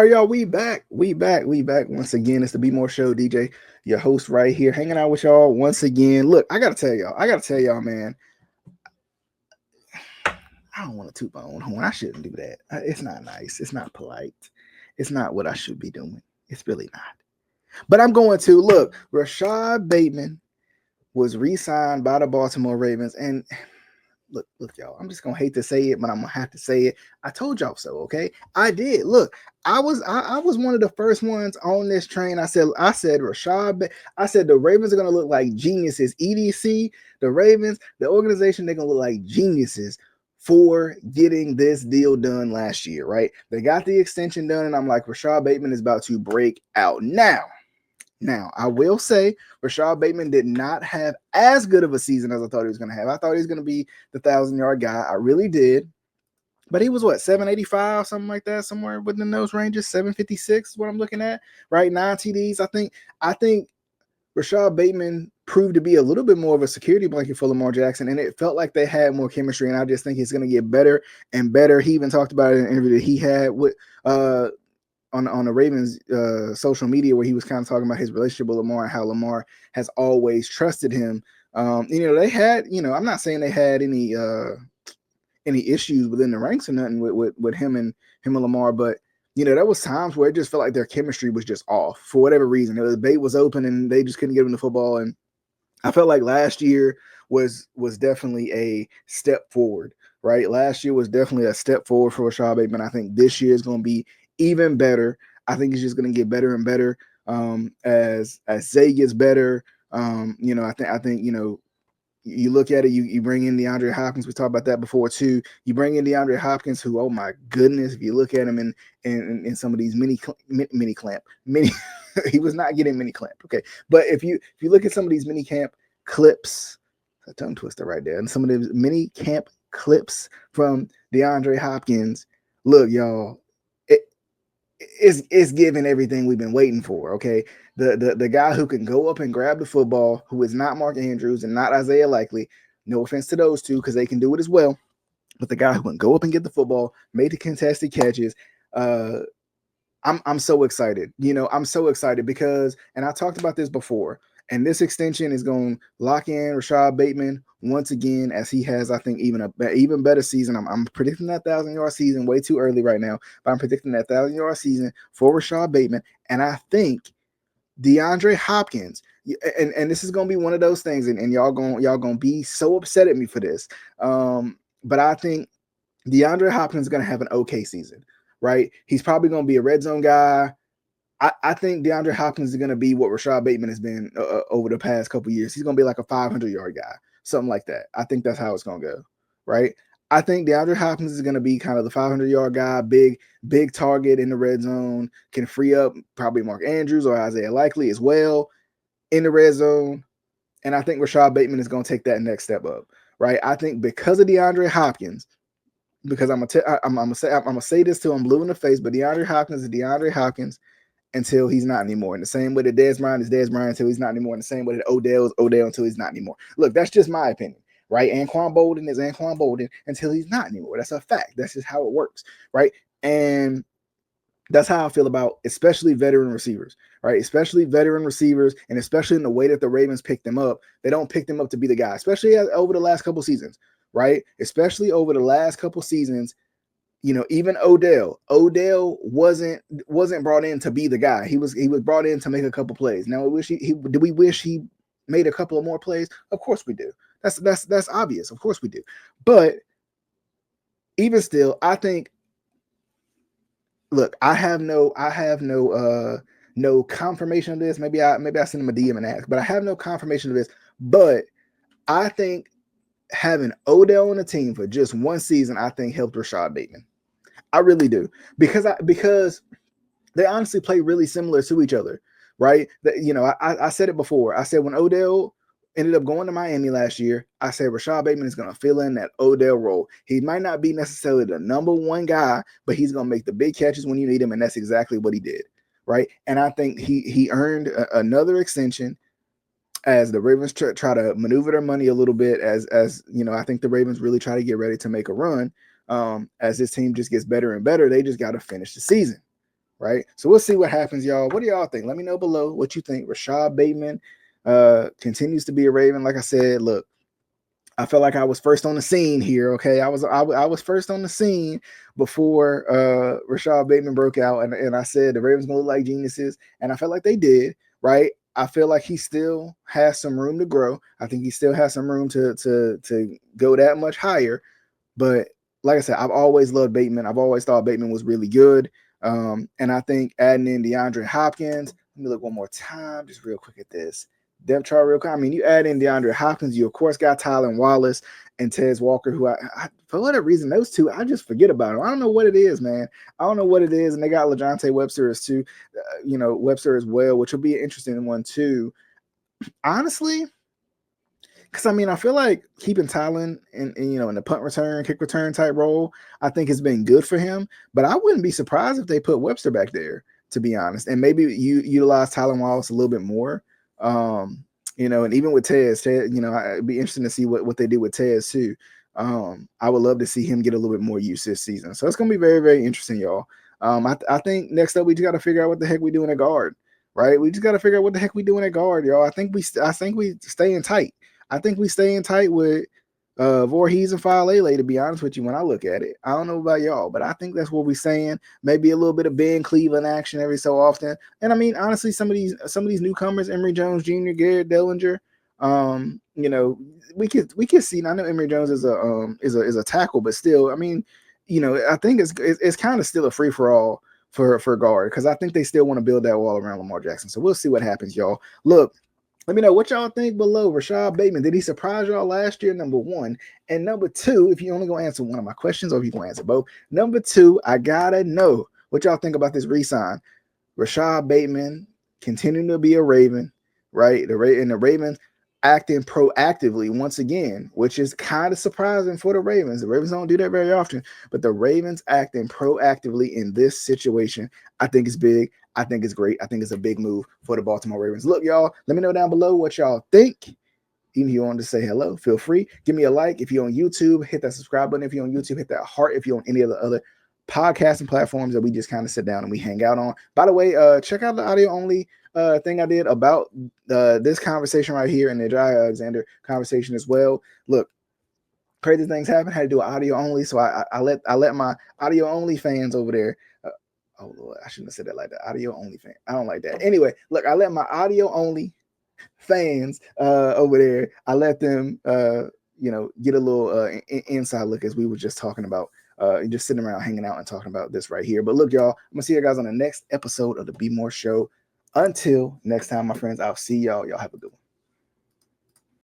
right, y'all. We back. We back once again. It's the Be More Show. DJ, your host, right here, hanging out with y'all once again. Look, I gotta tell y'all, man. I don't want to toot my own horn. I shouldn't do that. It's not nice. It's not polite. It's not what I should be doing. It's really not. But I'm going to look. Rashad Bateman was re-signed by the Baltimore Ravens, and look, y'all. I'm just gonna hate to say it, but I'm gonna have to say it. I told y'all so. Okay, I did. Look, I was one of the first ones on this train. I said Rashad. I said the Ravens are gonna look like geniuses. EDC, the Ravens, the organization, they're gonna look like geniuses for getting this deal done last year. Right? They got the extension done, and I'm like, Rashad Bateman is about to break out now. Now, I will say Rashad Bateman did not have as good of a season as I thought he was going to have. I thought he was going to be the 1,000-yard guy. I really did. But he was what, 785, something like that, somewhere within those ranges. 756 is what I'm looking at, right? 9 TDs. I think Rashad Bateman proved to be a little bit more of a security blanket for Lamar Jackson, and it felt like they had more chemistry. And I just think he's going to get better and better. He even talked about it in an interview that he had with on the Ravens social media, where he was kind of talking about his relationship with Lamar and how Lamar has always trusted him. They had, I'm not saying they had any issues within the ranks or nothing with him and Lamar, but there was times where it just felt like their chemistry was just off for whatever reason. The bait was open and they just couldn't get him the football. And I felt like last year was definitely a step forward, right? Last year was definitely a step forward for Rashad Bateman. I think this year is going to be even better. I think it's just going to get better and better as Zay gets better. I think you look at it, you bring in DeAndre Hopkins. We talked about that before too. You bring in DeAndre Hopkins, who, oh my goodness, if you look at him in some of these mini clamp, he was not getting mini clamp. Okay, but if you look at some of these mini camp clips, a tongue twister right there, and some of the mini camp clips from DeAndre Hopkins, look, y'all, it's giving everything we've been waiting for. Okay, the guy who can go up and grab the football, who is not Mark Andrews and not Isaiah Likely. No offense to those two, because they can do it as well. But the guy who can go up and get the football, make the contested catches. I'm so excited. I'm so excited because, and I talked about this before, and this extension is going to lock in Rashad Bateman once again, as he has, I think, even better season. I'm predicting that 1,000-yard season way too early right now, but I'm predicting that 1,000-yard season for Rashad Bateman, and I think DeAndre Hopkins, and this is going to be one of those things, and y'all gonna be so upset at me for this, but I think DeAndre Hopkins is going to have an okay season, right? He's probably going to be a red zone guy. I think DeAndre Hopkins is going to be what Rashad Bateman has been over the past couple of years. He's going to be like a 500-yard guy, something like that. I think that's how it's going to go, right? I think DeAndre Hopkins is going to be kind of the 500-yard guy, big target in the red zone, can free up probably Mark Andrews or Isaiah Likely as well in the red zone. And I think Rashad Bateman is going to take that next step up, right? I think because of DeAndre Hopkins, because I'm gonna say this till I'm blue in the face, but DeAndre Hopkins is DeAndre Hopkins until he's not anymore. In the same way that Dez Bryant is Dez Bryant until he's not anymore. In the same way that Odell is Odell until he's not anymore. Look, that's just my opinion, right? Anquan Bolden is Anquan Bolden until he's not anymore. That's a fact. That's just how it works, right? And that's how I feel about especially veteran receivers, right? Especially veteran receivers, and especially in the way that the Ravens pick them up. They don't pick them up to be the guy, especially over the last couple seasons, right? Especially over the last couple seasons. Even Odell wasn't brought in to be the guy. He was brought in to make a couple plays. Now, do we wish he made a couple of more plays? Of course we do. That's obvious. Of course we do. But even still, I think, look, I have no confirmation of this. Maybe I send him a DM and ask, but I have no confirmation of this. But I think having Odell on the team for just one season, I think helped Rashad Bateman. I really do, because they honestly play really similar to each other, right? I said it before. I said when Odell ended up going to Miami last year, I said Rashad Bateman is going to fill in that Odell role. He might not be necessarily the number one guy, but he's going to make the big catches when you need him, and that's exactly what he did, right? And I think he earned another extension as the Ravens try to maneuver their money a little bit. As I think the Ravens really try to get ready to make a run. As this team just gets better and better, they just got to finish the season, right? So we'll see what happens, y'all. What do y'all think? Let me know below what you think. Rashad Bateman continues to be a Raven. Like I said, look, I felt like I was first on the scene here. Okay, I was first on the scene before Rashad Bateman broke out, and I said the Ravens gonna look like geniuses, and I felt like they did. Right, I feel like he still has some room to grow. I think he still has some room to go that much higher. But like I said, I've always loved Bateman. I've always thought Bateman was really good. And I think adding in DeAndre Hopkins, let me look one more time, just real quick at this depth chart real quick. I mean, you add in DeAndre Hopkins, you of course got Tylan Wallace and Tez Walker, who I for whatever reason, those two, I just forget about them. I don't know what it is, man. I don't know what it is. And they got LaJohntay Webster as too, Webster as well, which will be an interesting one too. Honestly, because I mean, I feel like keeping Tylan in the punt return, kick return type role, I think has been good for him. But I wouldn't be surprised if they put Webster back there, to be honest, and maybe you utilize Tylan Wallace a little bit more. And even with Tez, it'd be interesting to see what they do with Tez too. I would love to see him get a little bit more use this season. So it's gonna be very, very interesting, y'all. I think next up we just got to figure out what the heck we do in a guard, right? We just got to figure out what the heck we do in a guard, y'all. I think we staying tight. I think we staying tight with Voorhees and Faalele, to be honest with you, when I look at it. I don't know about y'all, but I think that's what we're saying. Maybe a little bit of Ben Cleveland action every so often. And I mean, honestly, some of these newcomers, Emory Jones Jr., Garrett Dellinger, we could see. I know Emory Jones is a tackle, but still, I mean, I think it's kind of still a free for all for guard, because I think they still want to build that wall around Lamar Jackson. So we'll see what happens, y'all. Look, let me know what y'all think below. Rashad Bateman, did he surprise y'all last year? Number one. And number two, if you only gonna answer one of my questions, or if you gonna answer both. Number two, I gotta know what y'all think about this re-sign. Rashad Bateman continuing to be a Raven, right? The Ravens acting proactively once again, which is kind of surprising for the Ravens. The Ravens don't do that very often, but the Ravens acting proactively in this situation, I think is big. I think it's great. I think it's a big move for the Baltimore Ravens. Look, y'all, let me know down below what y'all think. Even if you want to say hello, feel free. Give me a like. If you're on YouTube, hit that subscribe button. If you're on YouTube, hit that heart. If you're on any of the other podcasting platforms that we just kind of sit down and we hang out on. By the way, check out the audio only thing I did about this conversation right here and the Jai Alexander conversation as well. Look, crazy things happen. Had to do audio only, so I let my audio only fans over there. Oh Lord, I shouldn't have said that like that. Audio only fan. I don't like that. Anyway, look, I let my audio only fans over there. I let them get a little inside look, as we were just talking about. Just sitting around hanging out and talking about this right here. But look, y'all, I'm gonna see you guys on the next episode of the Be More Show. Until next time, my friends, I'll see y'all. Y'all have a good one.